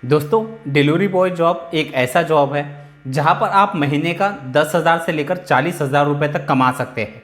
दोस्तों, delivery boy job एक ऐसा जॉब है जहां पर आप महीने का 10,000 से लेकर 40,000 रुपये तक कमा सकते हैं।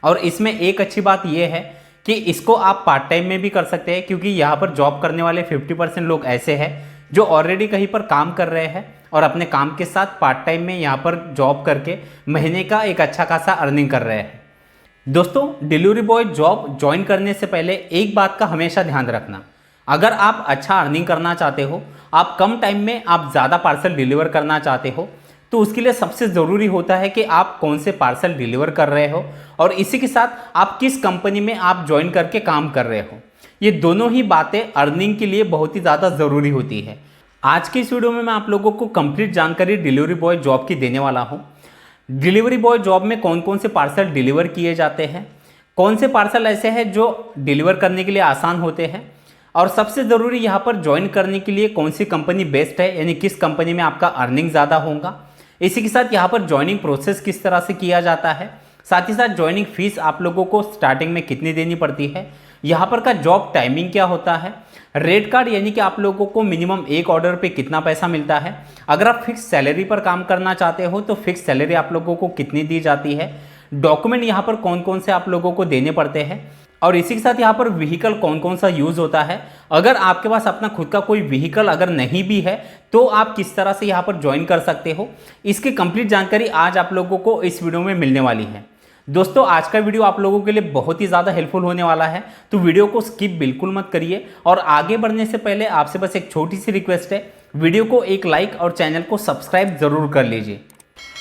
और इसमें एक अच्छी बात यह है कि इसको आप पार्ट टाइम में भी कर सकते हैं, क्योंकि यहाँ पर जॉब करने वाले 50% लोग ऐसे हैं जो ऑलरेडी कहीं पर काम कर रहे हैं और अपने काम के साथ पार्ट टाइम में यहाँ पर जॉब करके महीने का एक अच्छा खासा अर्निंग कर रहे हैं। दोस्तों, डिलीवरी बॉय जॉब ज्वाइन करने से पहले एक बात का हमेशा ध्यान रखना। अगर आप अच्छा अर्निंग करना चाहते हो, आप कम टाइम में आप ज़्यादा पार्सल डिलीवर करना चाहते हो, तो उसके लिए सबसे ज़रूरी होता है कि आप कौन से पार्सल डिलीवर कर रहे हो और इसी के साथ आप किस कंपनी में आप ज्वाइन करके काम कर रहे हो। ये दोनों ही बातें अर्निंग के लिए बहुत ही ज़्यादा ज़रूरी होती है। आज की इस वीडियो में मैं आप लोगों को कंप्लीट जानकारी डिलीवरी बॉय जॉब की देने वाला हूँ। डिलीवरी बॉय जॉब में कौन कौन से पार्सल डिलीवर किए जाते हैं, कौन से पार्सल ऐसे हैं जो डिलीवर करने के लिए आसान होते हैं, और सबसे ज़रूरी यहाँ पर ज्वाइन करने के लिए कौन सी कंपनी बेस्ट है, यानी किस कंपनी में आपका अर्निंग ज़्यादा होगा। इसी के साथ यहाँ पर ज्वाइनिंग प्रोसेस किस तरह से किया जाता है, साथ ही साथ ज्वाइनिंग फीस आप लोगों को स्टार्टिंग में कितनी देनी पड़ती है, यहाँ पर का जॉब टाइमिंग क्या होता है, रेट कार्ड यानी कि आप लोगों को मिनिमम एक ऑर्डर पे कितना पैसा मिलता है, अगर आप फिक्स सैलरी पर काम करना चाहते हो तो फिक्स सैलरी आप लोगों को कितनी दी जाती है, डॉक्यूमेंट यहाँ पर कौन कौन से आप लोगों को देने पड़ते हैं, और इसी के साथ यहाँ पर व्हीकल कौन कौन सा यूज़ होता है। अगर आपके पास अपना खुद का कोई व्हीकल अगर नहीं भी है तो आप किस तरह से यहाँ पर ज्वाइन कर सकते हो, इसकी कंप्लीट जानकारी आज आप लोगों को इस वीडियो में मिलने वाली है। दोस्तों, आज का वीडियो आप लोगों के लिए बहुत ही ज़्यादा हेल्पफुल होने वाला है, तो वीडियो को स्किप बिल्कुल मत करिए। और आगे बढ़ने से पहले आपसे बस एक छोटी सी रिक्वेस्ट है, वीडियो को एक लाइक और चैनल को सब्सक्राइब ज़रूर कर लीजिए।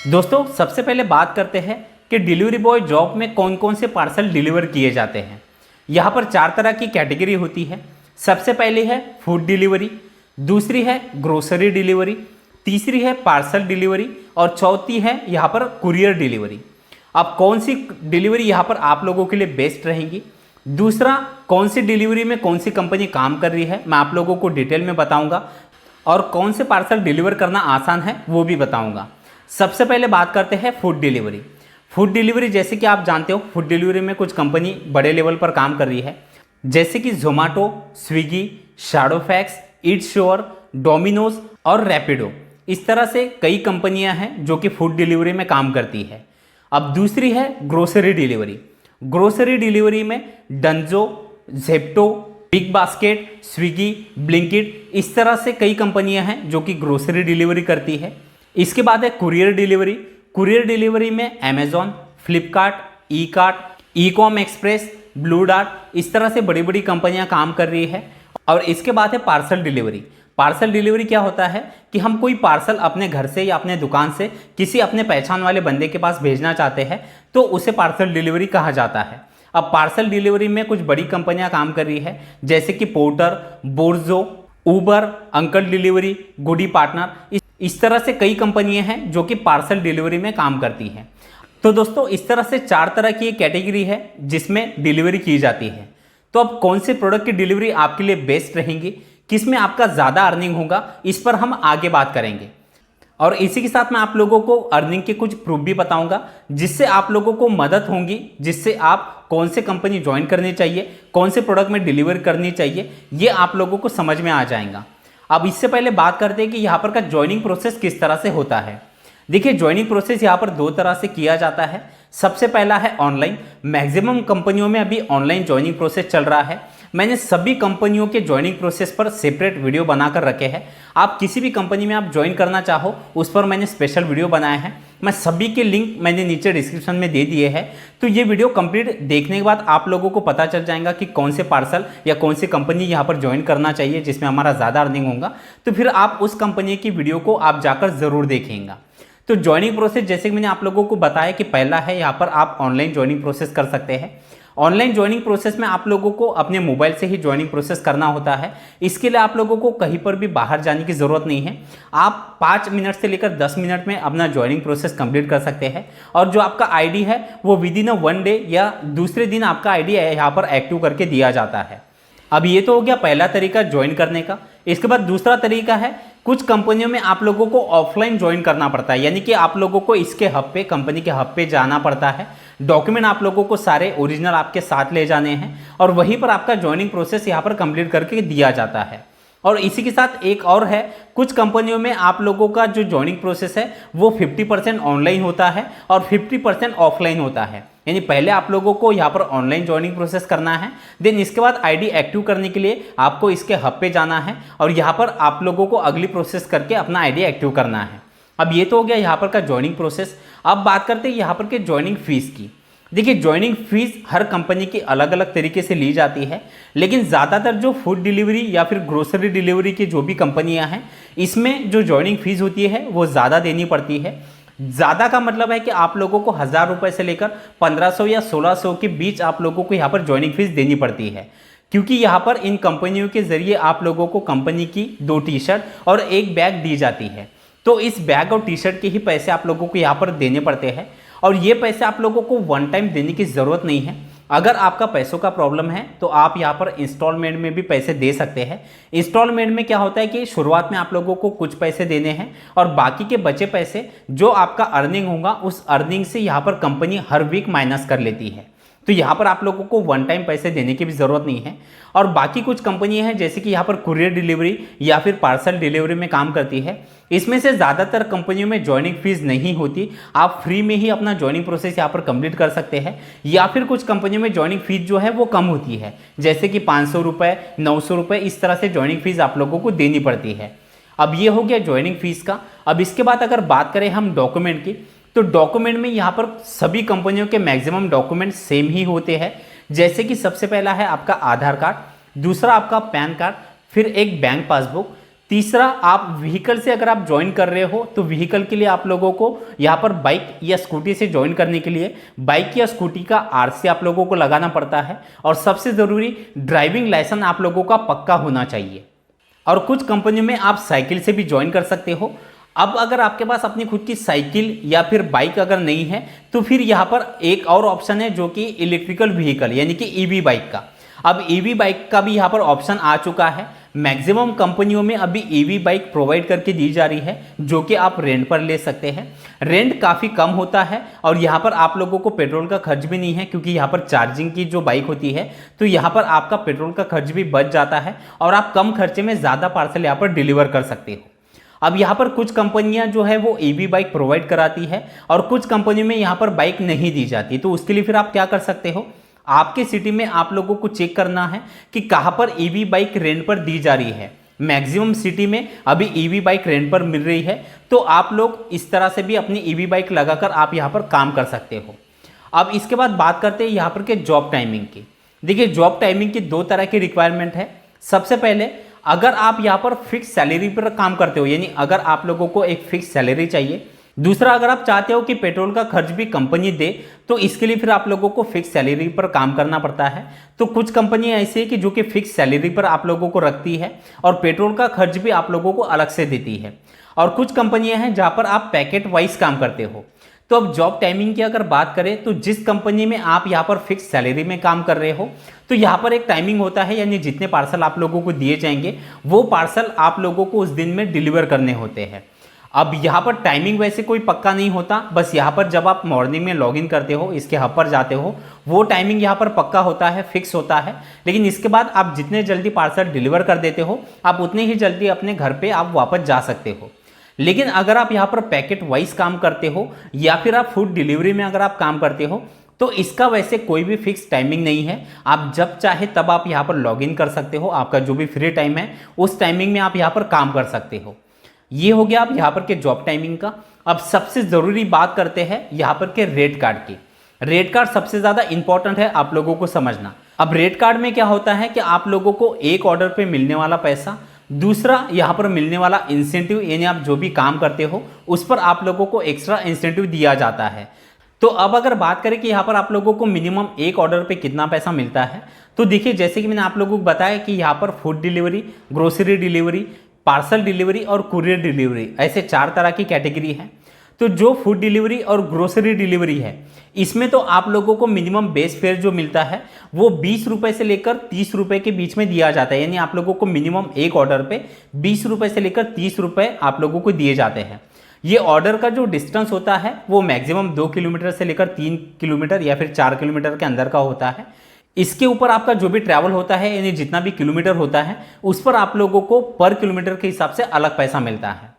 दोस्तों, सबसे पहले बात करते हैं कि डिलीवरी बॉय जॉब में कौन कौन से पार्सल डिलीवर किए जाते हैं। यहाँ पर 4 तरह की कैटेगरी होती है। सबसे पहली है फूड डिलीवरी, दूसरी है ग्रोसरी डिलीवरी, तीसरी है पार्सल डिलीवरी और चौथी है यहाँ पर कुरियर डिलीवरी। अब कौन सी डिलीवरी यहाँ पर आप लोगों के लिए बेस्ट रहेंगी, दूसरा कौन सी डिलीवरी में कौन सी कंपनी काम कर रही है, मैं आप लोगों को डिटेल में बताऊंगा, और कौन से पार्सल डिलीवर करना आसान है वो भी बताऊंगा। सबसे पहले बात करते हैं फूड डिलीवरी। फूड डिलीवरी जैसे कि आप जानते हो, फूड डिलीवरी में कुछ कंपनी बड़े लेवल पर काम कर रही है, जैसे कि Zomato, Swiggy, Shadowfax, Yeats sure, Domino's और रैपिडो। इस तरह से कई कंपनियां हैं जो कि फूड डिलीवरी में काम करती है। अब दूसरी है ग्रोसरी डिलीवरी। ग्रोसरी डिलीवरी में Dunzo, Zepto, big basket, Swiggy, Blinkit, इस तरह से कई कंपनियां हैं जो कि ग्रोसरी डिलीवरी करती है। इसके बाद है कुरियर डिलीवरी। कुरियर डिलीवरी में Amazon, Flipkart, e cart, e com express, blue dart, इस तरह से बड़ी बड़ी कंपनियां काम कर रही है। और इसके बाद है पार्सल डिलीवरी। पार्सल डिलीवरी क्या होता है कि हम कोई पार्सल अपने घर से या अपने दुकान से किसी अपने पहचान वाले बंदे के पास भेजना चाहते हैं तो उसे पार्सल डिलीवरी कहा जाता है। अब पार्सल डिलीवरी में कुछ बड़ी कंपनियां काम कर रही है, जैसे कि पोर्टर, बोर्जो, उबर, अंकल डिलीवरी, गुडी पार्टनर, इस तरह से कई कंपनियां हैं जो कि पार्सल डिलीवरी में काम करती हैं। तो दोस्तों, इस तरह से 4 तरह की एक कैटेगरी है जिसमें डिलीवरी की जाती है। तो अब कौन से प्रोडक्ट की डिलीवरी आपके लिए बेस्ट रहेंगी, किस में आपका ज़्यादा अर्निंग होगा, इस पर हम आगे बात करेंगे। और इसी के साथ मैं आप लोगों को अर्निंग के कुछ प्रूफ भी बताऊंगा जिससे आप लोगों को मदद होंगी, जिससे आप कौन से कंपनी ज्वाइन करनी चाहिए, कौन से प्रोडक्ट में डिलीवर करनी चाहिए, ये आप लोगों को समझ में आ जाएगा। अब इससे पहले बात करते हैं कि यहाँ पर का ज्वाइनिंग प्रोसेस किस तरह से होता है। देखिए, ज्वाइनिंग प्रोसेस यहाँ पर 2 तरह से किया जाता है। सबसे पहला है ऑनलाइन। मैक्सिमम कंपनियों में अभी ऑनलाइन ज्वाइनिंग प्रोसेस चल रहा है। मैंने सभी कंपनियों के ज्वाइनिंग प्रोसेस पर सेपरेट वीडियो बनाकर रखे हैं। आप किसी भी कंपनी में आप ज्वाइन करना चाहो उस पर मैंने स्पेशल वीडियो बनाए हैं। मैं सभी के लिंक मैंने नीचे डिस्क्रिप्शन में दे दिए हैं। तो ये वीडियो कंप्लीट देखने के बाद आप लोगों को पता चल जाएगा कि कौन से पार्सल या कौन सी कंपनी यहाँ पर ज्वाइन करना चाहिए जिसमें हमारा ज़्यादा अर्निंग होगा। तो फिर आप उस कंपनी की वीडियो को आप जाकर ज़रूर देखेंगे। तो ज्वाइनिंग प्रोसेस जैसे कि मैंने आप लोगों को बताया कि पहला है यहाँ पर आप ऑनलाइन ज्वाइनिंग प्रोसेस कर सकते हैं। ऑनलाइन ज्वाइनिंग प्रोसेस में आप लोगों को अपने मोबाइल से ही ज्वाइनिंग प्रोसेस करना होता है। इसके लिए आप लोगों को कहीं पर भी बाहर जाने की ज़रूरत नहीं है। आप 5 मिनट से लेकर 10 मिनट में अपना ज्वाइनिंग प्रोसेस कंप्लीट कर सकते हैं। और जो आपका आईडी है वो विदिन 1 डे या दूसरे दिन आपका आईडी यहाँ पर एक्टिव करके दिया जाता है। अब ये तो हो गया पहला तरीका ज्वाइन करने का। इसके बाद दूसरा तरीका है, कुछ कंपनियों में आप लोगों को ऑफलाइन ज्वाइन करना पड़ता है, यानी कि आप लोगों को इसके हब पे, कंपनी के हब पे जाना पड़ता है। डॉक्यूमेंट आप लोगों को सारे ओरिजिनल आपके साथ ले जाने हैं और वहीं पर आपका ज्वाइनिंग प्रोसेस यहाँ पर कंप्लीट करके दिया जाता है। और इसी के साथ एक और है, कुछ कंपनियों में आप लोगों का जो ज्वाइनिंग प्रोसेस है वो 50% ऑनलाइन होता है और 50% ऑफलाइन होता है। यानी पहले आप लोगों को यहाँ पर ऑनलाइन ज्वाइनिंग प्रोसेस करना है, देन इसके बाद आईडी एक्टिव करने के लिए आपको इसके हब पे जाना है और यहाँ पर आप लोगों को अगली प्रोसेस करके अपना आईडी एक्टिव करना है। अब ये तो हो गया यहाँ पर का ज्वाइनिंग प्रोसेस। अब बात करते हैं यहाँ पर के ज्वाइनिंग फीस की। देखिए, ज्वाइनिंग फीस हर कंपनी की अलग अलग तरीके से ली जाती है, लेकिन ज़्यादातर जो फूड डिलीवरी या फिर ग्रोसरी डिलीवरी की जो भी कंपनियां हैं, इसमें जो ज्वाइनिंग फीस होती है वो ज़्यादा देनी पड़ती है। ज़्यादा का मतलब है कि आप लोगों को 1000 रुपये से लेकर 1500 या 1600 के बीच आप लोगों को यहाँ पर ज्वाइनिंग फीस देनी पड़ती है, क्योंकि यहाँ पर इन कंपनियों के ज़रिए आप लोगों को कंपनी की 2 टी-शर्ट और 1 बैग दी जाती है। तो इस बैग और टी-शर्ट के ही पैसे आप लोगों को यहाँ पर देने पड़ते हैं और ये पैसे आप लोगों को वन टाइम देने की ज़रूरत नहीं है। अगर आपका पैसों का प्रॉब्लम है तो आप यहाँ पर इंस्टॉलमेंट में भी पैसे दे सकते हैं। इंस्टॉलमेंट में क्या होता है कि शुरुआत में आप लोगों को कुछ पैसे देने हैं और बाकी के बचे पैसे जो आपका अर्निंग होगा उस अर्निंग से यहाँ पर कंपनी हर वीक माइनस कर लेती है। तो यहाँ पर आप लोगों को वन टाइम पैसे देने की भी ज़रूरत नहीं है। और बाकी कुछ कंपनियां हैं जैसे कि यहाँ पर कुरियर डिलीवरी या फिर पार्सल डिलीवरी में काम करती है, इसमें से ज़्यादातर कंपनियों में ज्वाइनिंग फीस नहीं होती। आप फ्री में ही अपना ज्वाइनिंग प्रोसेस यहाँ पर कंप्लीट कर सकते हैं। या फिर कुछ कंपनियों में ज्वाइनिंग फीस जो है वो कम होती है, जैसे कि 500 रुपये, 900 रुपये, इस तरह से ज्वाइनिंग फीस आप लोगों को देनी पड़ती है। अब ये हो गया ज्वाइनिंग फीस का। अब इसके बाद अगर बात करें हम डॉक्यूमेंट की, तो डॉक्यूमेंट में यहाँ पर सभी कंपनियों के मैक्सिमम डॉक्यूमेंट सेम ही होते हैं। जैसे कि सबसे पहला है आपका आधार कार्ड, दूसरा आपका पैन कार्ड, फिर एक बैंक पासबुक, तीसरा आप व्हीकल से अगर आप ज्वाइन कर रहे हो तो व्हीकल के लिए आप लोगों को यहाँ पर बाइक या स्कूटी से ज्वाइन करने के लिए बाइक या स्कूटी का आरसी आप लोगों को लगाना पड़ता है। और सबसे ज़रूरी, ड्राइविंग लाइसेंस आप लोगों का पक्का होना चाहिए। और कुछ कंपनियों में आप साइकिल से भी ज्वाइन कर सकते हो। अब अगर आपके पास अपनी खुद की साइकिल या फिर बाइक अगर नहीं है तो फिर यहाँ पर एक और ऑप्शन है जो कि इलेक्ट्रिकल व्हीकल यानी कि ईवी बाइक का। अब ईवी बाइक का भी यहाँ पर ऑप्शन आ चुका है। मैक्सिमम कंपनियों में अभी ईवी बाइक प्रोवाइड करके दी जा रही है, जो कि आप रेंट पर ले सकते हैं। रेंट काफ़ी कम होता है और यहाँ पर आप लोगों को पेट्रोल का खर्च भी नहीं है, क्योंकि यहाँ पर चार्जिंग की जो बाइक होती है तो यहाँ पर आपका पेट्रोल का खर्च भी बच जाता है और आप कम खर्चे में ज़्यादा पार्सल यहाँ पर डिलीवर कर सकते हो। अब यहाँ पर कुछ कंपनियां जो है वो ईवी बाइक प्रोवाइड कराती है और कुछ कंपनियों में यहाँ पर बाइक नहीं दी जाती। तो उसके लिए फिर आप क्या कर सकते हो, आपके सिटी में आप लोगों को चेक करना है कि कहाँ पर ईवी बाइक रेंट पर दी जा रही है। मैक्सिमम सिटी में अभी ईवी बाइक रेंट पर मिल रही है, तो आप लोग इस तरह से भी अपनी ईवी बाइक लगाकर आप यहाँ पर काम कर सकते हो। अब इसके बाद बात करते हैं यहाँ पर के जॉब टाइमिंग की। देखिए, जॉब टाइमिंग की 2 तरह की रिक्वायरमेंट है। सबसे पहले, अगर आप यहाँ पर फिक्स सैलरी पर काम करते हो, यानी अगर आप लोगों को एक फिक्स सैलरी चाहिए। दूसरा, अगर आप चाहते हो कि पेट्रोल का खर्च भी कंपनी दे, तो इसके लिए फिर आप लोगों को फिक्स सैलरी पर काम करना पड़ता है। तो कुछ कंपनियां ऐसी है कि जो कि फिक्स सैलरी पर आप लोगों को रखती है और पेट्रोल का खर्च भी आप लोगों को अलग से देती है। और कुछ कंपनियां हैं जहां पर आप पैकेट वाइज काम करते हो। तो अब जॉब टाइमिंग की अगर बात करें तो जिस कंपनी में आप यहाँ पर फिक्स सैलरी में काम कर रहे हो तो यहाँ पर एक टाइमिंग होता है, यानी जितने पार्सल आप लोगों को दिए जाएंगे वो पार्सल आप लोगों को उस दिन में डिलीवर करने होते हैं। अब यहाँ पर टाइमिंग वैसे कोई पक्का नहीं होता, बस यहाँ पर जब आप मॉर्निंग में लॉगिन करते हो, इसके हब पर जाते हो, वो टाइमिंग यहाँ पर पक्का होता है, फिक्स होता है। लेकिन इसके बाद आप जितने जल्दी पार्सल डिलीवर कर देते हो, आप उतने ही जल्दी अपने घर पे आप वापस जा सकते हो। लेकिन अगर आप यहाँ पर पैकेट वाइज काम करते हो या फिर आप फूड डिलीवरी में अगर आप काम करते हो तो इसका वैसे कोई भी फिक्स टाइमिंग नहीं है। आप जब चाहे तब आप यहाँ पर लॉगिन कर सकते हो, आपका जो भी फ्री टाइम है उस टाइमिंग में आप यहाँ पर काम कर सकते हो। ये हो गया आप यहाँ पर के जॉब टाइमिंग का। अब सबसे ज़रूरी बात करते हैं यहाँ पर के रेट कार्ड की। रेट कार्ड सबसे ज़्यादा इंपॉर्टेंट है आप लोगों को समझना। अब रेट कार्ड में क्या होता है कि आप लोगों को एक ऑर्डर पे मिलने वाला पैसा, दूसरा यहाँ पर मिलने वाला इंसेंटिव, यानी आप जो भी काम करते हो उस पर आप लोगों को एक्स्ट्रा इंसेंटिव दिया जाता है। तो अब अगर बात करें कि यहाँ पर आप लोगों को मिनिमम एक ऑर्डर पे कितना पैसा मिलता है, तो देखिए जैसे कि मैंने आप लोगों को बताया कि यहाँ पर food delivery, grocery delivery, parcel delivery और कुरियर डिलीवरी, ऐसे 4 तरह की कैटेगरी है। तो जो फूड डिलीवरी और ग्रोसरी डिलीवरी है इसमें तो आप लोगों को मिनिमम बेस फेयर जो मिलता है वो 20 रुपये से लेकर 30 रुपये के बीच में दिया जाता है। यानी आप लोगों को मिनिमम एक ऑर्डर पे 20 रुपये से लेकर 30 रुपये आप लोगों को दिए जाते हैं। ये ऑर्डर का जो डिस्टेंस होता है वो मैक्सिमम 2 किलोमीटर से लेकर 3 किलोमीटर या फिर 4 किलोमीटर के अंदर का होता है। इसके ऊपर आपका जो भी ट्रैवल होता है यानी जितना भी किलोमीटर होता है उस पर आप लोगों को पर किलोमीटर के हिसाब से अलग पैसा मिलता है।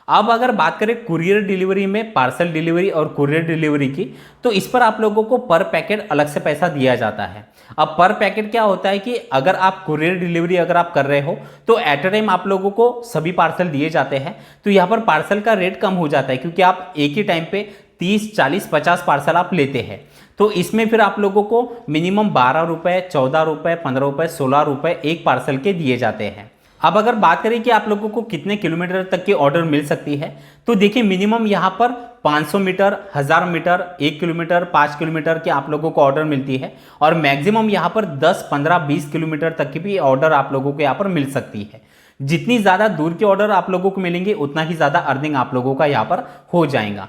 अब अगर बात करें कुरियर डिलीवरी में, पार्सल डिलीवरी और कुरियर डिलीवरी की, तो इस पर आप लोगों को पर पैकेट अलग से पैसा दिया जाता है। अब पर पैकेट क्या होता है कि अगर आप कुरियर डिलीवरी अगर आप कर रहे हो तो एट अ टाइम आप लोगों को सभी पार्सल दिए जाते हैं, तो यहाँ पर पार्सल का रेट कम हो जाता है क्योंकि आप एक ही टाइम पे 30, 40, 50 पार्सल आप लेते हैं। तो इसमें फिर आप लोगों को मिनिमम 12 रुपये, 14 रुपये, 15 रुपये, 16 रुपये एक पार्सल के दिए जाते हैं। अब अगर बात करें कि आप लोगों को कितने किलोमीटर तक की ऑर्डर मिल सकती है, तो देखिए मिनिमम यहाँ पर 500 मीटर, 1000 मीटर, 1 किलोमीटर, 5 किलोमीटर की आप लोगों को ऑर्डर मिलती है और मैक्सिमम यहाँ पर 10, 15, 20 किलोमीटर तक की भी ऑर्डर आप लोगों को यहाँ पर मिल सकती है। जितनी ज़्यादा दूर के ऑर्डर आप लोगों को मिलेंगे उतना ही ज़्यादा अर्निंग आप लोगों का यहाँ पर हो जाएगा।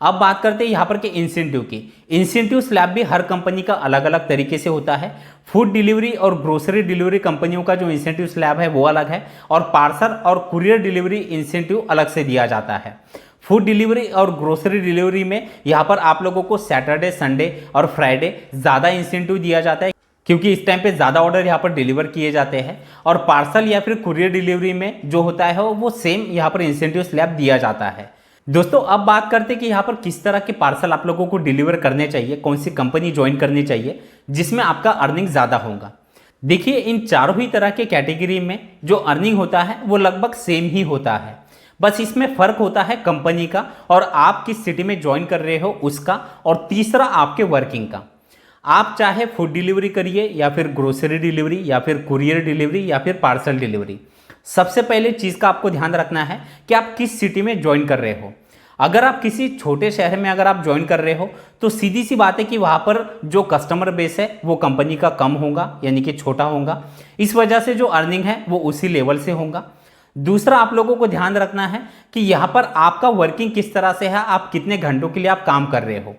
अब बात करते हैं यहाँ पर के इंसेंटिव की। इंसेंटिव स्लैब भी हर कंपनी का अलग अलग तरीके से होता है। फूड डिलीवरी और ग्रोसरी डिलीवरी कंपनियों का जो इंसेंटिव स्लैब है वो अलग है और पार्सल और कुरियर डिलीवरी इंसेंटिव अलग से दिया जाता है। फूड डिलीवरी और ग्रोसरी डिलीवरी में यहाँ पर आप लोगों को सैटरडे, संडे और फ्राइडे ज़्यादा इंसेंटिव दिया जाता है क्योंकि इस टाइम पे ज़्यादा ऑर्डर यहाँ पर डिलीवर किए जाते हैं। और पार्सल या फिर कुरियर डिलीवरी में जो होता है वो सेम यहाँ पर इंसेंटिव स्लैब दिया जाता है। दोस्तों अब बात करते हैं कि यहाँ पर किस तरह के पार्सल आप लोगों को डिलीवर करने चाहिए, कौन सी कंपनी ज्वाइन करनी चाहिए जिसमें आपका अर्निंग ज़्यादा होगा। देखिए इन चारों ही तरह के कैटेगरी में जो अर्निंग होता है वो लगभग सेम ही होता है, बस इसमें फ़र्क होता है कंपनी का और आप किस सिटी में ज्वाइन कर रहे हो उसका, और तीसरा आपके वर्किंग का। आप चाहे फूड डिलीवरी करिए या फिर ग्रोसरी डिलीवरी या फिर कुरियर डिलीवरी या फिर पार्सल डिलीवरी, सबसे पहले चीज़ का आपको ध्यान रखना है कि आप किस सिटी में ज्वाइन कर रहे हो। अगर आप किसी छोटे शहर में अगर आप ज्वाइन कर रहे हो तो सीधी सी बात है कि वहाँ पर जो कस्टमर बेस है वो कंपनी का कम होगा यानी कि छोटा होगा, इस वजह से जो अर्निंग है वो उसी लेवल से होगा। दूसरा आप लोगों को ध्यान रखना है कि यहाँ पर आपका वर्किंग किस तरह से है, आप कितने घंटों के लिए आप काम कर रहे हो।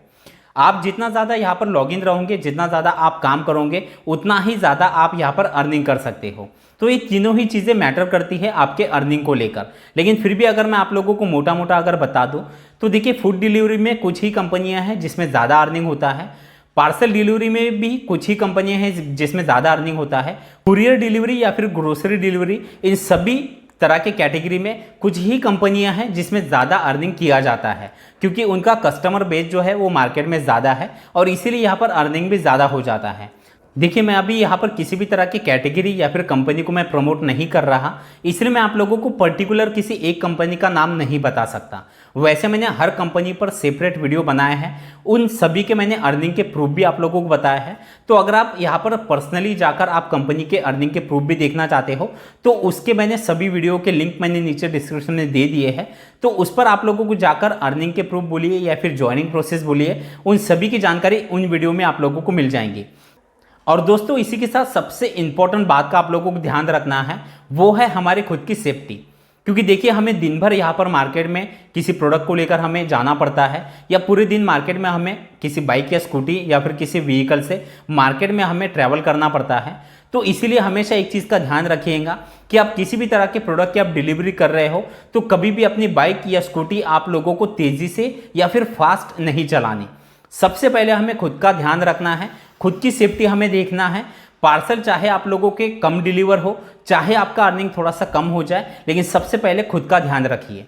आप जितना ज़्यादा यहाँ पर लॉगिन रहोगे, जितना ज़्यादा आप काम करोगे उतना ही ज़्यादा आप यहाँ पर अर्निंग कर सकते हो। तो ये तीनों ही चीज़ें मैटर करती है आपके अर्निंग को लेकर। लेकिन फिर भी अगर मैं आप लोगों को मोटा मोटा अगर बता दूं तो देखिए फूड डिलीवरी में कुछ ही कंपनियां हैं जिसमें ज़्यादा अर्निंग होता है, पार्सल डिलीवरी में भी कुछ ही कंपनियां हैं जिसमें ज़्यादा अर्निंग होता है, कुरियर डिलीवरी या फिर ग्रोसरी डिलीवरी, इन सभी तरह के कैटेगरी में कुछ ही कंपनियां हैं जिसमें ज़्यादा अर्निंग किया जाता है क्योंकि उनका कस्टमर बेस जो है वो मार्केट में ज़्यादा है और इसीलिए यहाँ पर अर्निंग भी ज़्यादा हो जाता है। देखिए मैं अभी यहाँ पर किसी भी तरह की कैटेगरी या फिर कंपनी को मैं प्रमोट नहीं कर रहा, इसलिए मैं आप लोगों को पर्टिकुलर किसी एक कंपनी का नाम नहीं बता सकता। वैसे मैंने हर कंपनी पर सेपरेट वीडियो बनाए हैं, उन सभी के मैंने अर्निंग के प्रूफ भी आप लोगों को बताया है। तो अगर आप यहाँ पर पर्सनली जाकर आप कंपनी के अर्निंग के प्रूफ भी देखना चाहते हो तो उसके मैंने सभी वीडियो के लिंक मैंने नीचे डिस्क्रिप्शन में दे दिए हैं, तो उस पर आप लोगों को जाकर अर्निंग के प्रूफ बोलिए या फिर ज्वाइनिंग प्रोसेस बोलिए, उन सभी की जानकारी उन वीडियो में आप लोगों को मिल जाएंगी। और दोस्तों इसी के साथ सबसे इंपॉर्टेंट बात का आप लोगों को ध्यान रखना है वो है हमारी खुद की सेफ्टी, क्योंकि देखिए हमें दिन भर यहाँ पर मार्केट में किसी प्रोडक्ट को लेकर हमें जाना पड़ता है या पूरे दिन मार्केट में हमें किसी बाइक या स्कूटी या फिर किसी व्हीकल से मार्केट में हमें ट्रैवल करना पड़ता है। तो इसीलिए हमेशा एक चीज़ का ध्यान रखिएगा कि आप किसी भी तरह के प्रोडक्ट की आप डिलीवरी कर रहे हो तो कभी भी अपनी बाइक या स्कूटी आप लोगों को तेज़ी से या फिर फास्ट नहीं चलानी। सबसे पहले हमें खुद का ध्यान रखना है, खुद की सेफ्टी हमें देखना है। पार्सल चाहे आप लोगों के कम डिलीवर हो, चाहे आपका अर्निंग थोड़ा सा कम हो जाए, लेकिन सबसे पहले खुद का ध्यान रखिए।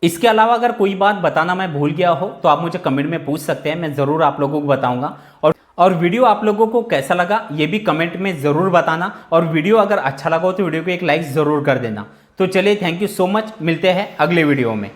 इसके अलावा अगर कोई बात बताना मैं भूल गया हो तो आप मुझे कमेंट में पूछ सकते हैं, मैं ज़रूर आप लोगों को बताऊंगा। और वीडियो आप लोगों को कैसा लगा ये भी कमेंट में ज़रूर बताना, और वीडियो अगर अच्छा लगा हो तो वीडियो को एक लाइक ज़रूर कर देना। तो चलिए, थैंक यू सो मच, मिलते हैं अगले वीडियो में।